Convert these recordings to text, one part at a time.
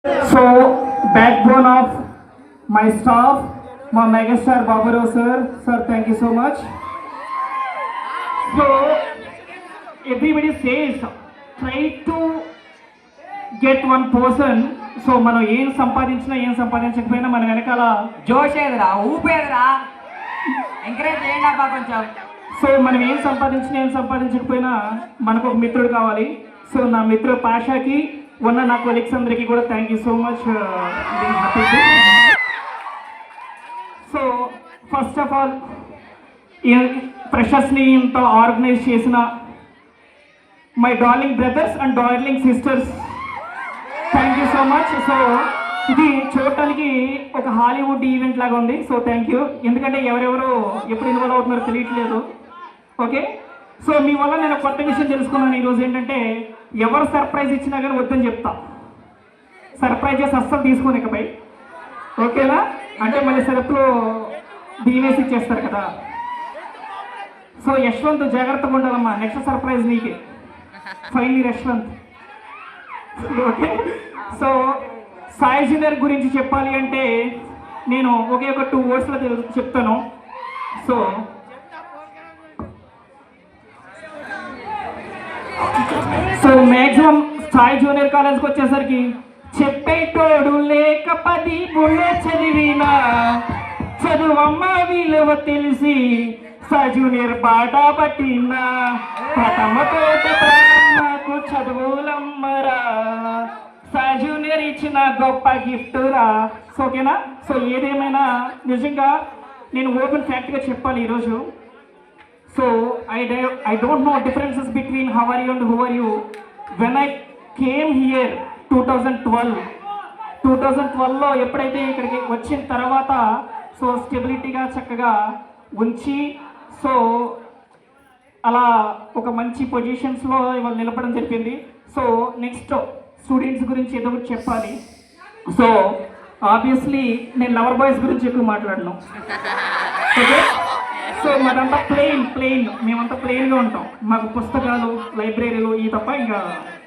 So, backbone of my staff, my megastar Baburao sir. Sir, thank you so much. So, everybody says, try to get one person. So మనం ఏం సంపాదించకపోయినా మన వెనకాల జోష్ ఏదిరా ఊపేదిరా encourage చేయండి అబ్బా కొంచెం. సో మనం ఏం సంపాదించకపోయినా మనకు ఒక మిత్రుడు కావాలి. సో నా మిత్రుడు పాషాకి ఉన్న నా కొలీగ్స్ అందరికీ కూడా thank you so much. So first of all ఫ్రెషర్స్ని ఇంత ఆర్గనైజ్ చేసిన my darling brothers and darling sisters, thank you so much. So ఇది చూడటానికి ఒక హాలీవుడ్ ఈవెంట్ లాగా ఉంది. సో థ్యాంక్ యూ, ఎందుకంటే ఎవరెవరు ఎప్పుడు ఇన్వాల్వ్ అవుతున్నారో తెలియట్లేదు. ఓకే, సో మీ వల్ల నేను కొత్త విషయం తెలుసుకున్నాను ఈరోజు. ఏంటంటే ఎవరు సర్ప్రైజ్ ఇచ్చినా కానీ వద్దని చెప్తా. సర్ప్రైజెస్ అస్సలు తీసుకొని ఇకపై, ఓకేనా? అంటే మళ్ళీ సరుకులు దీనేసి ఇచ్చేస్తారు కదా. సో యశ్వంత్ జాగ్రత్తగా ఉండాలమ్మా, నెక్స్ట్ సర్ప్రైజ్ నీకే. Finally Yashwant. Okay, so Sai junior గురించి చెప్పాలి అంటే నేను ఒకే ఒక 2 wordsలో చెప్తాను. సో మ్యాక్సిమం సాయి జూనియర్ కాలేజ్కి వచ్చేసరికి చెప్పేటోడు లేక 10 బుల్లె చదివినా చదువమ్మ విలువ తెలిసి సాయి జూనియర్ బాట పట్టినా పటమతోట నాకు చదువులమ్మరా, సాయి జూనియర్ ఇచ్చిన గొప్ప గిఫ్ట్ రా. సో ఓకేనా? సో ఏదేమైనా నిజంగా నేను ఓపెన్ ఫ్యాక్ట్గా చెప్పాలి ఈరోజు. So I don't know differences between how are you and who are you. When I came here 2012లో ఎప్పుడైతే ఇక్కడికి వచ్చిన తర్వాత సో స్టెబిలిటీగా చక్కగా ఉంచి సో అలా ఒక మంచి పొజిషన్స్లో ఇవాళ నిలపడం జరిగింది. సో నెక్స్ట్ స్టూడెంట్స్ గురించి ఏదో ఒకటి చెప్పాలి. సో ఆబ్వియస్లీ నేను లవర్ బాయ్స్ గురించి ఎక్కువ మాట్లాడను. ఓకే, సో మాదంతా ప్లెయిన్, మేమంతా ప్లెయిన్గా ఉంటాం. మాకు పుస్తకాలు లైబ్రరీలు ఈ తప్ప ఇంకా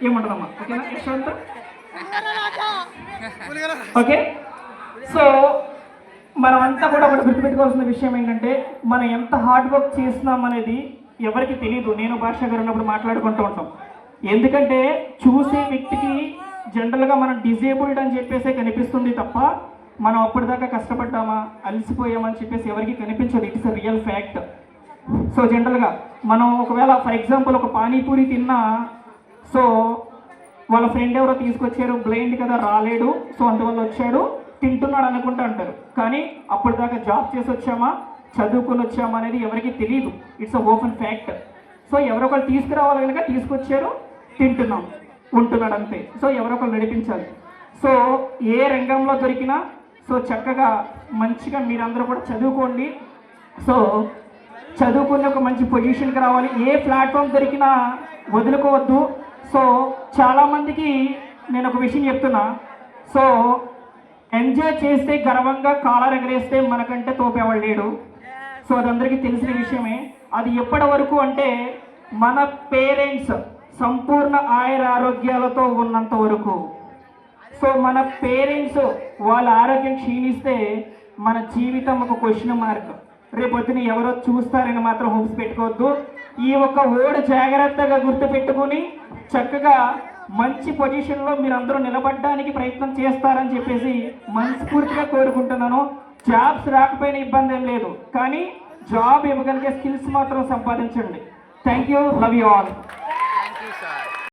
ఏముంటుందమ్మా. ఓకేనా యశ్వంత్? ఓకే, సో మనమంతా కూడా ఒకటి గుర్తుపెట్టుకోవాల్సిన విషయం ఏంటంటే మనం ఎంత హార్డ్ వర్క్ చేస్తున్నాం అనేది ఎవరికి తెలియదు. నేను భాష గారు ఉన్నప్పుడు మాట్లాడుకుంటూ ఉంటాం. ఎందుకంటే చూసే వ్యక్తికి జనరల్గా మనం డిజేబుల్డ్ అని చెప్పేసి కనిపిస్తుంది తప్ప మనం అప్పటిదాకా కష్టపడ్డామా అలసిపోయామని చెప్పేసి ఎవరికి కనిపించదు. It's a real fact. So జనరల్గా మనం ఒకవేళ ఫర్ ఎగ్జాంపుల్ ఒక పానీపూరి తిన్నా సో వాళ్ళ ఫ్రెండ్ ఎవరో తీసుకొచ్చారు, బ్లైండ్ కదా రాలేడు, సో అందువల్ల వచ్చాడు తింటున్నాడు అనుకుంటా అంటారు. కానీ అప్పటిదాకా జాబ్ చేసి వచ్చామా చదువుకొని వచ్చామా అనేది ఎవరికి తెలియదు. It's a open fact. So ఎవరో ఒకరు తీసుకురావాలి కనుక తీసుకొచ్చారు, తింటున్నాం, ఉంటున్నాడు అంతే. సో ఎవరో ఒకరు నడిపించాలి. సో ఏ రంగంలో దొరికినా సో చక్కగా మంచిగా మీరందరూ కూడా చదువుకోండి. సో చదువుకుని ఒక మంచి పొజిషన్కి రావాలి. ఏ ప్లాట్ఫామ్ దొరికినా వదులుకోవద్దు. సో చాలామందికి నేను ఒక విషయం చెప్తున్నా. సో ఎంజాయ్ చేస్తే గర్వంగా కాలర్ ఎగరేస్తే మనకంటే తోపేవాళ్ళు లేడు. సో అది అందరికీ తెలిసిన విషయమే. అది ఎప్పటి వరకు అంటే మన పేరెంట్స్ సంపూర్ణ ఆయురారోగ్యాలతో ఉన్నంత వరకు. సో మన పేరెంట్స్ వాళ్ళ ఆరోగ్యం క్షీణిస్తే మన జీవితం ఒక క్వశ్చన్ మార్క్. రేపొద్దున ఎవరో చూస్తారని మాత్రం హోప్స్ పెట్టుకోవద్దు. ఈ ఒక్క ఓడు జాగ్రత్తగా గుర్తుపెట్టుకుని చక్కగా మంచి పొజిషన్లో మీరందరూ నిలబడడానికి ప్రయత్నం చేస్తారని చెప్పేసి మనస్ఫూర్తిగా కోరుకుంటున్నాను. జాబ్స్ రాకపోయినా ఇబ్బంది ఏం లేదు, కానీ జాబ్ ఇవ్వగలిగే స్కిల్స్ మాత్రం సంపాదించండి. Thank you, love you all.